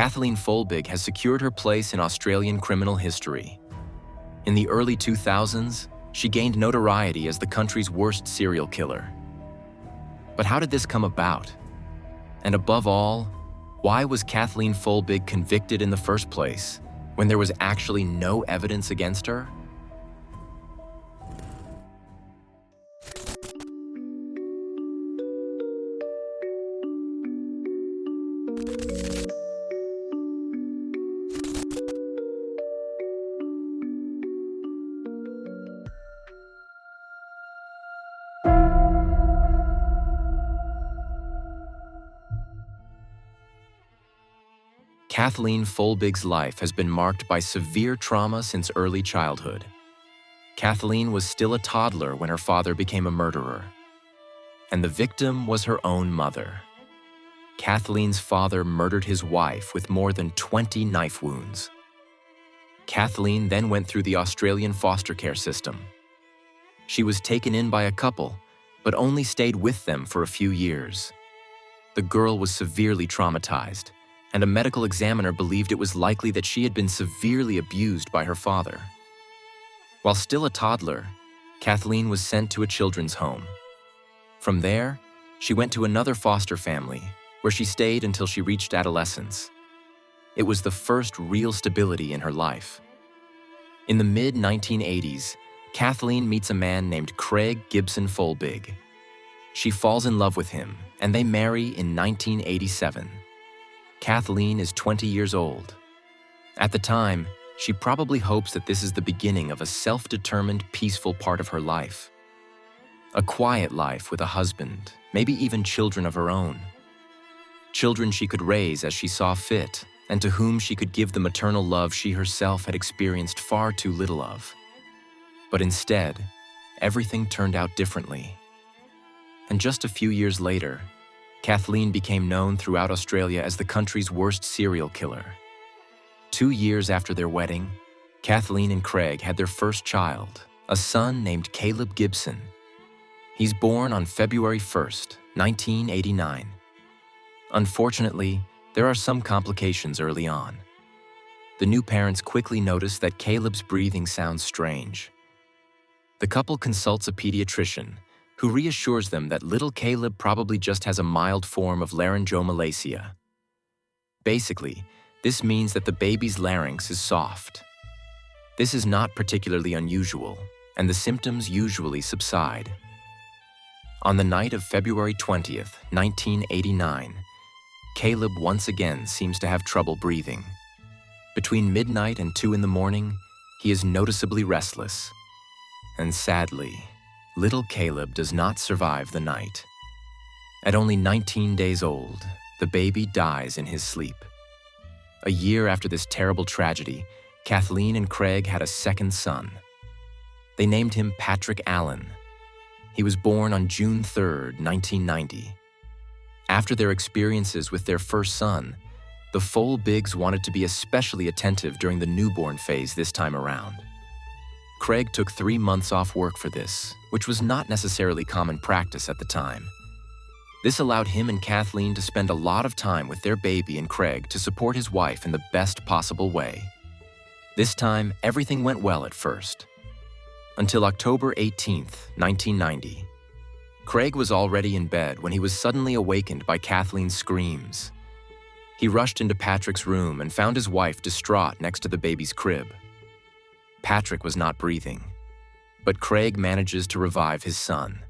Kathleen Folbigg has secured her place in Australian criminal history. In the early 2000s, she gained notoriety as the country's worst serial killer. But how did this come about? And above all, why was Kathleen Folbigg convicted in the first place when there was actually no evidence against her? Kathleen Folbigg's life has been marked by severe trauma since early childhood. Kathleen was still a toddler when her father became a murderer, and the victim was her own mother. Kathleen's father murdered his wife with more than 20 knife wounds. Kathleen then went through the Australian foster care system. She was taken in by a couple, but only stayed with them for a few years. The girl was severely traumatized, and a medical examiner believed it was likely that she had been severely abused by her father. While still a toddler, Kathleen was sent to a children's home. From there, she went to another foster family, where she stayed until she reached adolescence. It was the first real stability in her life. In the mid-1980s, Kathleen meets a man named Craig Gibson Folbigg. She falls in love with him, and they marry in 1987. Kathleen is 20 years old. At the time, she probably hopes that this is the beginning of a self-determined, peaceful part of her life. A quiet life with a husband, maybe even children of her own. Children she could raise as she saw fit, and to whom she could give the maternal love she herself had experienced far too little of. But instead, everything turned out differently. And just a few years later, Kathleen became known throughout Australia as the country's worst serial killer. 2 years after their wedding, Kathleen and Craig had their first child, a son named Caleb Gibson. He's born on February 1st, 1989. Unfortunately, there are some complications early on. The new parents quickly notice that Caleb's breathing sounds strange. The couple consults a pediatrician, who reassures them that little Caleb probably just has a mild form of laryngomalacia. Basically, this means that the baby's larynx is soft. This is not particularly unusual, and the symptoms usually subside. On the night of February 20th, 1989, Caleb once again seems to have trouble breathing. Between midnight and 2 in the morning, he is noticeably restless. And sadly, little Caleb does not survive the night. At only 19 days old, the baby dies in his sleep. A year after this terrible tragedy, Kathleen and Craig had a second son. They named him Patrick Allen. He was born on June 3rd, 1990. After their experiences with their first son, the Folbiggs wanted to be especially attentive during the newborn phase this time around. Craig took 3 months off work for this, which was not necessarily common practice at the time. This allowed him and Kathleen to spend a lot of time with their baby and Craig to support his wife in the best possible way. This time, everything went well at first. Until October 18th, 1990. Craig was already in bed when he was suddenly awakened by Kathleen's screams. He rushed into Patrick's room and found his wife distraught next to the baby's crib. Patrick was not breathing, but Craig manages to revive his son.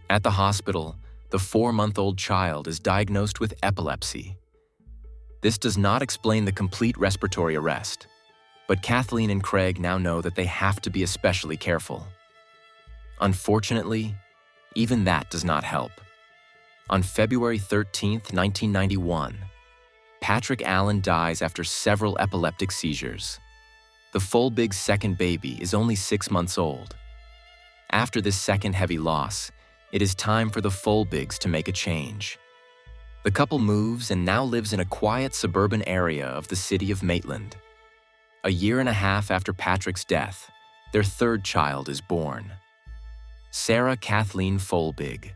At the hospital, the 4-month-old child is diagnosed with epilepsy. This does not explain the complete respiratory arrest, but Kathleen and Craig now know that they have to be especially careful. Unfortunately, even that does not help. On February 13th, 1991, Patrick Allen dies after several epileptic seizures. The Folbigg's second baby is only 6 months old. After this second heavy loss, it is time for the Folbiggs to make a change. The couple moves and now lives in a quiet suburban area of the city of Maitland. A year and a half after Patrick's death, their third child is born. Sarah Kathleen Folbigg,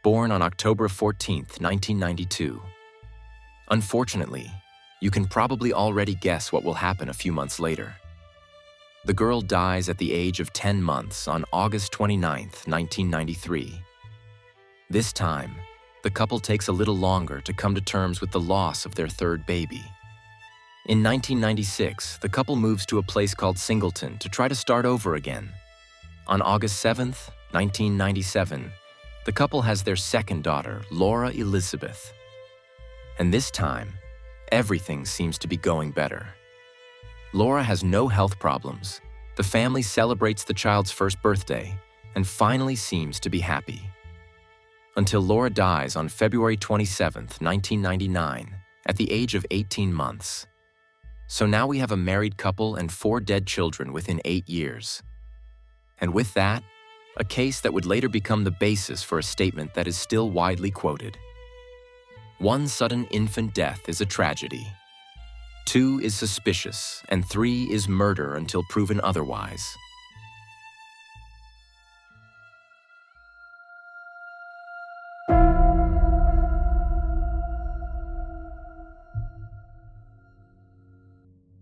born on October 14th, 1992. Unfortunately, You can probably already guess what will happen a few months later. The girl dies at the age of 10 months on August 29, 1993. This time, the couple takes a little longer to come to terms with the loss of their third baby. In 1996, the couple moves to a place called Singleton to try to start over again. On August 7, 1997, the couple has their second daughter, Laura Elizabeth. And this time, everything seems to be going better. Laura has no health problems. The family celebrates the child's first birthday and finally seems to be happy. Until Laura dies on February 27, 1999, at the age of 18 months. So now we have a married couple and 4 dead children within 8 years. And with that, a case that would later become the basis for a statement that is still widely quoted. 1 sudden infant death is a tragedy. 2 is suspicious, and 3 is murder until proven otherwise.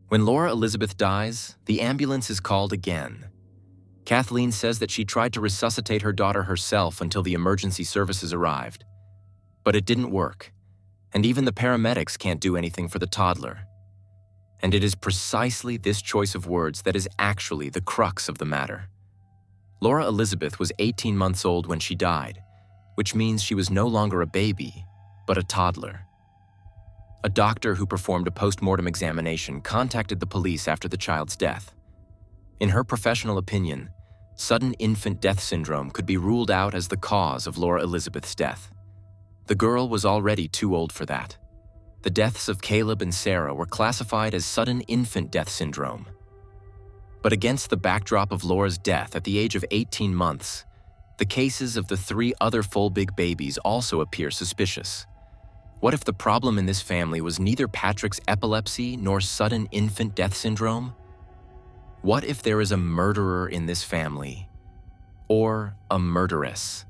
When Laura Elizabeth dies, the ambulance is called again. Kathleen says that she tried to resuscitate her daughter herself until the emergency services arrived. But it didn't work, and even the paramedics can't do anything for the toddler. And it is precisely this choice of words that is actually the crux of the matter. Laura Elizabeth was 18 months old when she died, which means she was no longer a baby, but a toddler. A doctor who performed a post-mortem examination contacted the police after the child's death. In her professional opinion, sudden infant death syndrome could be ruled out as the cause of Laura Elizabeth's death. The girl was already too old for that. The deaths of Caleb and Sarah were classified as sudden infant death syndrome. But against the backdrop of Laura's death at the age of 18 months, the cases of the 3 other Folbigg babies also appear suspicious. What if the problem in this family was neither Patrick's epilepsy nor sudden infant death syndrome? What if there is a murderer in this family? Or a murderess?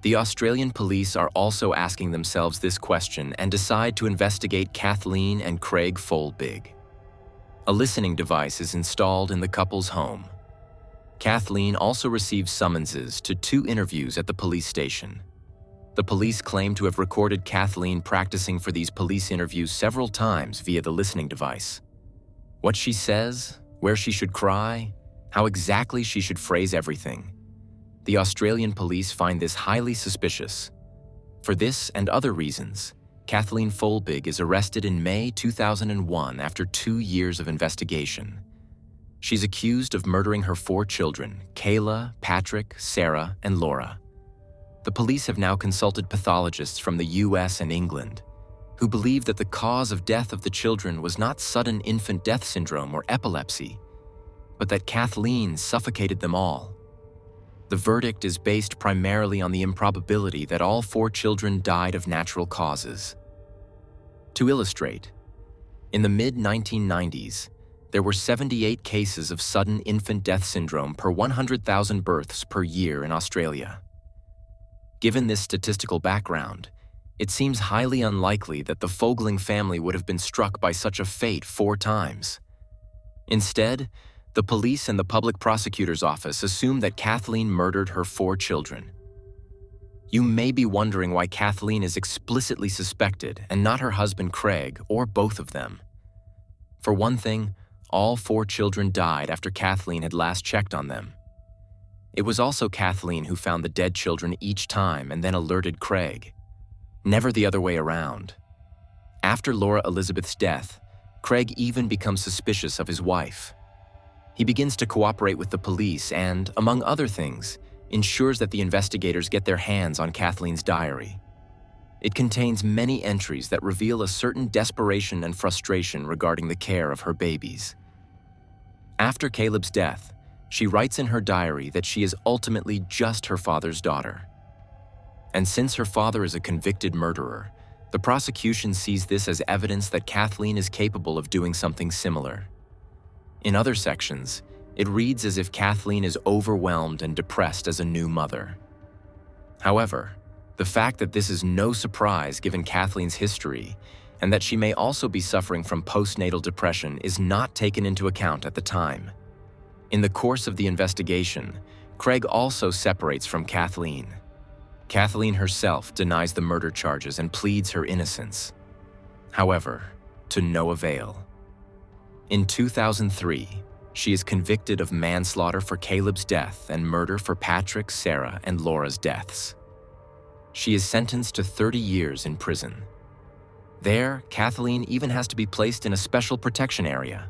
The Australian police are also asking themselves this question and decide to investigate Kathleen and Craig Folbigg. A listening device is installed in the couple's home. Kathleen also receives summonses to 2 interviews at the police station. The police claim to have recorded Kathleen practicing for these police interviews several times via the listening device. What she says, where she should cry, how exactly she should phrase everything. The Australian police find this highly suspicious. For this and other reasons, Kathleen Folbigg is arrested in May 2001 after 2 years of investigation. She's accused of murdering her 4 children, Kayla, Patrick, Sarah, and Laura. The police have now consulted pathologists from the US and England, who believe that the cause of death of the children was not sudden infant death syndrome or epilepsy, but that Kathleen suffocated them all. The verdict is based primarily on the improbability that all 4 children died of natural causes. To illustrate, in the mid-1990s, there were 78 cases of sudden infant death syndrome per 100,000 births per year in Australia. Given this statistical background, it seems highly unlikely that the Folbigg family would have been struck by such a fate 4 times. Instead, the police and the public prosecutor's office assume that Kathleen murdered her 4 children. You may be wondering why Kathleen is explicitly suspected and not her husband Craig or both of them. For one thing, all 4 children died after Kathleen had last checked on them. It was also Kathleen who found the dead children each time and then alerted Craig. Never the other way around. After Laura Elizabeth's death, Craig even becomes suspicious of his wife. He begins to cooperate with the police and, among other things, ensures that the investigators get their hands on Kathleen's diary. It contains many entries that reveal a certain desperation and frustration regarding the care of her babies. After Caleb's death, she writes in her diary that she is ultimately just her father's daughter. And since her father is a convicted murderer, the prosecution sees this as evidence that Kathleen is capable of doing something similar. In other sections, it reads as if Kathleen is overwhelmed and depressed as a new mother. However, the fact that this is no surprise given Kathleen's history and that she may also be suffering from postnatal depression is not taken into account at the time. In the course of the investigation, Craig also separates from Kathleen. Kathleen herself denies the murder charges and pleads her innocence. However, to no avail. In 2003, she is convicted of manslaughter for Caleb's death and murder for Patrick, Sarah, and Laura's deaths. She is sentenced to 30 years in prison. There, Kathleen even has to be placed in a special protection area.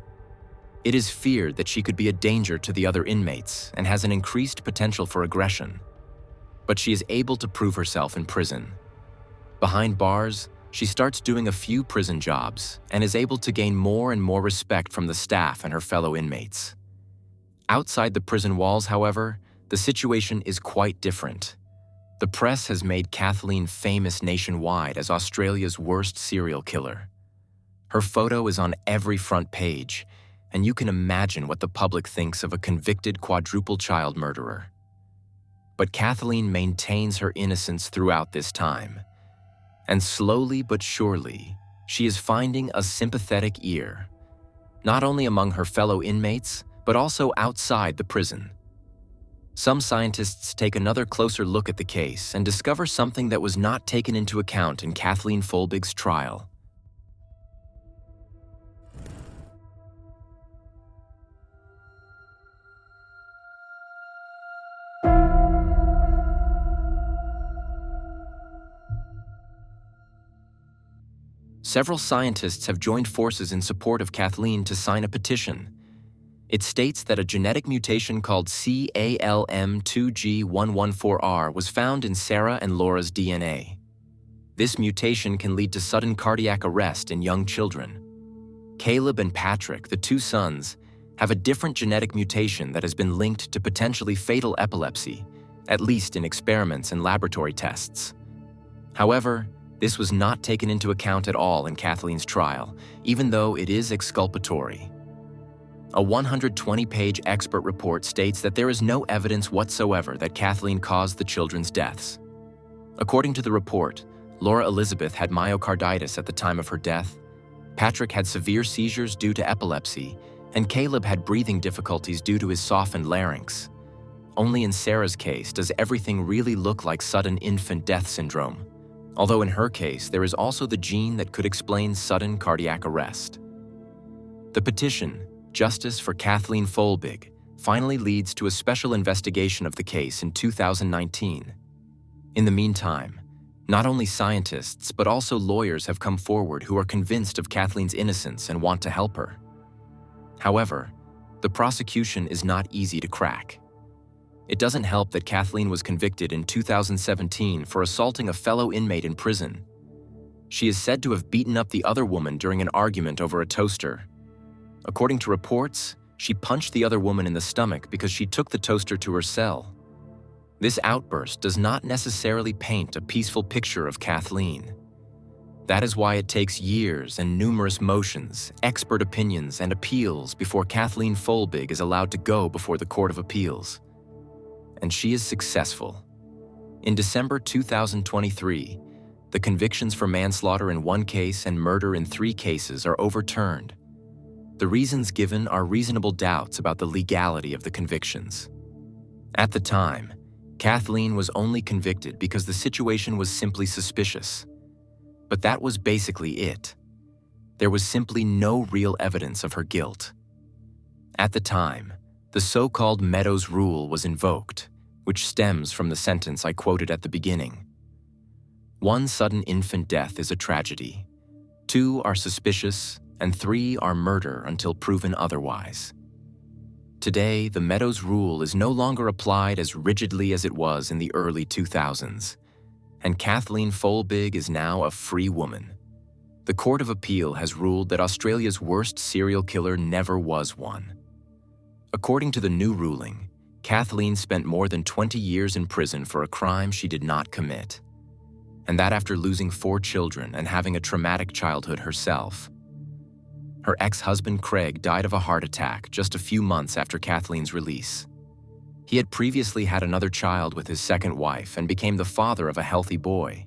It is feared that she could be a danger to the other inmates and has an increased potential for aggression. But she is able to prove herself in prison. Behind bars, she starts doing a few prison jobs and is able to gain more and more respect from the staff and her fellow inmates. Outside the prison walls, however, the situation is quite different. The press has made Kathleen famous nationwide as Australia's worst serial killer. Her photo is on every front page, and you can imagine what the public thinks of a convicted quadruple child murderer. But Kathleen maintains her innocence throughout this time. And slowly but surely, she is finding a sympathetic ear, not only among her fellow inmates, but also outside the prison. Some scientists take another closer look at the case and discover something that was not taken into account in Kathleen Folbigg's trial. Several scientists have joined forces in support of Kathleen to sign a petition. It states that a genetic mutation called CALM2G114R was found in Sarah and Laura's DNA. This mutation can lead to sudden cardiac arrest in young children. Caleb and Patrick, the two sons, have a different genetic mutation that has been linked to potentially fatal epilepsy, at least in experiments and laboratory tests. However, this was not taken into account at all in Kathleen's trial, even though it is exculpatory. A 120-page expert report states that there is no evidence whatsoever that Kathleen caused the children's deaths. According to the report, Laura Elizabeth had myocarditis at the time of her death, Patrick had severe seizures due to epilepsy, and Caleb had breathing difficulties due to his softened larynx. Only in Sarah's case does everything really look like sudden infant death syndrome, although in her case there is also the gene that could explain sudden cardiac arrest. The petition, Justice for Kathleen Folbigg, finally leads to a special investigation of the case in 2019. In the meantime, not only scientists but also lawyers have come forward who are convinced of Kathleen's innocence and want to help her. However, the prosecution is not easy to crack. It doesn't help that Kathleen was convicted in 2017 for assaulting a fellow inmate in prison. She is said to have beaten up the other woman during an argument over a toaster. According to reports, she punched the other woman in the stomach because she took the toaster to her cell. This outburst does not necessarily paint a peaceful picture of Kathleen. That is why it takes years and numerous motions, expert opinions, and appeals before Kathleen Folbigg is allowed to go before the Court of Appeals. And she is successful. In December 2023, the convictions for manslaughter in 1 case and murder in 3 cases are overturned. The reasons given are reasonable doubts about the legality of the convictions. At the time, Kathleen was only convicted because the situation was simply suspicious. But that was basically it. There was simply no real evidence of her guilt. At the time, the so-called Meadows Rule was invoked, which stems from the sentence I quoted at the beginning. 1 sudden infant death is a tragedy, 2 are suspicious, and 3 are murder until proven otherwise. Today, the Meadows Rule is no longer applied as rigidly as it was in the early 2000s, and Kathleen Folbigg is now a free woman. The Court of Appeal has ruled that Australia's worst serial killer never was one. According to the new ruling, Kathleen spent more than 20 years in prison for a crime she did not commit, and that after losing 4 children and having a traumatic childhood herself. Her ex-husband Craig died of a heart attack just a few months after Kathleen's release. He had previously had another child with his second wife and became the father of a healthy boy.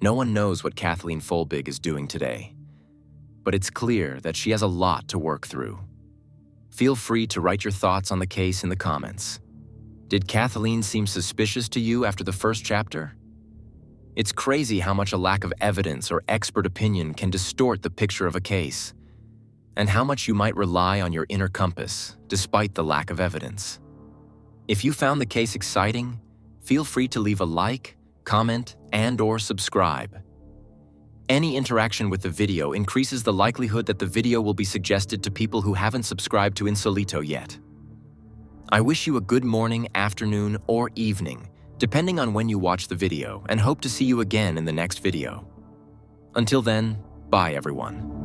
No one knows what Kathleen Folbigg is doing today, but it's clear that she has a lot to work through. Feel free to write your thoughts on the case in the comments. Did Kathleen seem suspicious to you after the first chapter? It's crazy how much a lack of evidence or expert opinion can distort the picture of a case, and how much you might rely on your inner compass despite the lack of evidence. If you found the case exciting, feel free to leave a like, comment, and/or subscribe. Any interaction with the video increases the likelihood that the video will be suggested to people who haven't subscribed to Insolito yet. I wish you a good morning, afternoon, or evening, depending on when you watch the video, and hope to see you again in the next video. Until then, bye everyone.